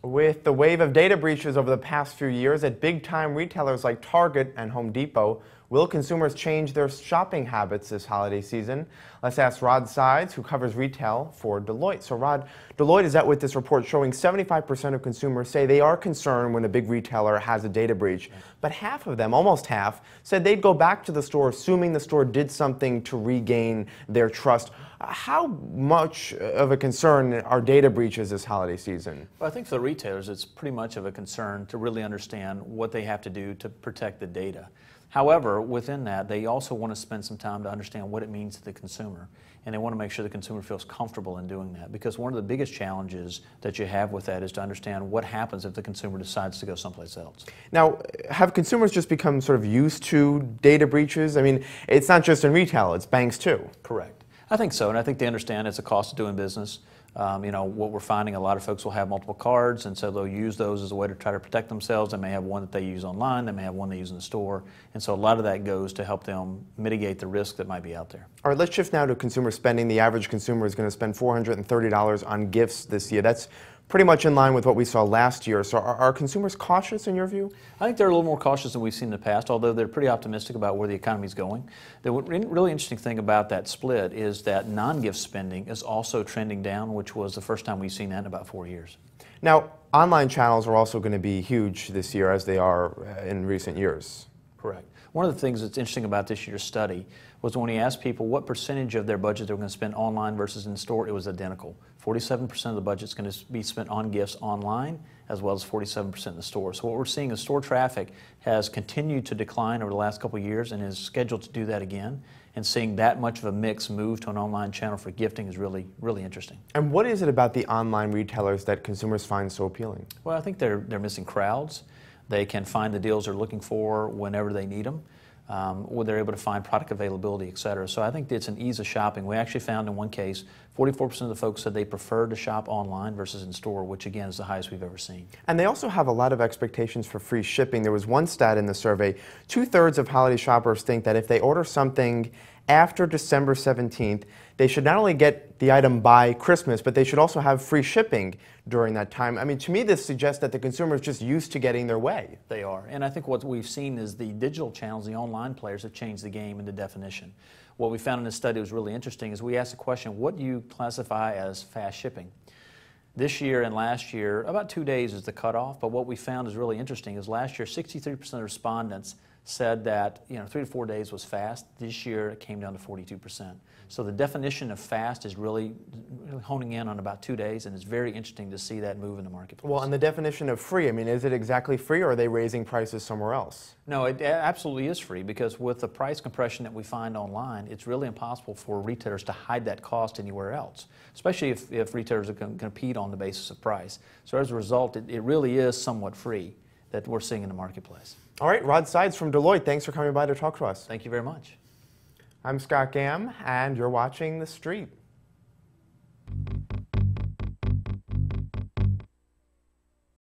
With the wave of data breaches over the past few years at big-time retailers like Target and Home Depot, will consumers change their shopping habits this holiday season? Let's ask Rod Sides, who covers retail for Deloitte. So Rod, Deloitte is out with this report showing 75% of consumers say they are concerned when a big retailer has a data breach. But half of them, almost half, said they'd go back to the store assuming the store did something to regain their trust. How much of a concern are data breaches this holiday season? Well, I think for the retailers, it's pretty much of a concern to really understand what they have to do to protect the data. However, within that, they also want to spend some time to understand what it means to the consumer. And they want to make sure the consumer feels comfortable in doing that. Because one of the biggest challenges that you have with that is to understand what happens if the consumer decides to go someplace else. Now, have consumers just become sort of used to data breaches? I mean, it's not just in retail, it's banks too. Correct. I think so, and I think they understand it's a cost of doing business. What we're finding, a lot of folks will have multiple cards, and so they'll use those as a way to try to protect themselves. They may have one that they use online, they may have one they use in the store, and so a lot of that goes to help them mitigate the risk that might be out there. All right, let's shift now to consumer spending. The average consumer is going to spend $430 on gifts this year. That's pretty much in line with what we saw last year. So are consumers cautious in your view? I think they're a little more cautious than we've seen in the past, although they're pretty optimistic about where the economy is going. The really interesting thing about that split is that non-gift spending is also trending down, which was the first time we've seen that in about 4 years. Now, online channels are also going to be huge this year as they are in recent years. Correct. One of the things that's interesting about this year's study was when we asked people what percentage of their budget they were going to spend online versus in store, it was identical. 47% of the budget is going to be spent on gifts online, as well as 47% in the store. So what we're seeing is store traffic has continued to decline over the last couple of years and is scheduled to do that again. And seeing that much of a mix move to an online channel for gifting is really, really interesting. And what is it about the online retailers that consumers find so appealing? Well, I think they're missing crowds. They can find the deals they're looking for whenever they need them. Or they're able to find product availability, et cetera. So I think it's an ease of shopping. We actually found in one case, 44% of the folks said they prefer to shop online versus in store, which again is the highest we've ever seen. And they also have a lot of expectations for free shipping. There was one stat in the survey, 2/3 of holiday shoppers think that if they order something after December 17th, they should not only get the item by Christmas, but they should also have free shipping during that time. I mean, to me, this suggests that the consumer is just used to getting their way. They are. And I think what we've seen is the digital channels, the online players have changed the game in the definition. What we found in this study was really interesting is we asked the question, what do you classify as fast shipping? This year and last year, about 2 days is the cutoff, but what we found is really interesting is last year, 63% of respondents said that 3 to 4 days was fast. This year it came down to 42%. So the definition of fast is really honing in on about 2 days, and it's very interesting to see that move in the marketplace. Well, and the definition of free, I mean, is it exactly free or are they raising prices somewhere else? No, it absolutely is free because with the price compression that we find online, it's really impossible for retailers to hide that cost anywhere else, especially if retailers are going to compete on the basis of price. So as a result, it really is somewhat free that we're seeing in the marketplace. All right, Rod Sides from Deloitte, thanks for coming by to talk to us. Thank you very much. I'm Scott Gamm, and you're watching The Street.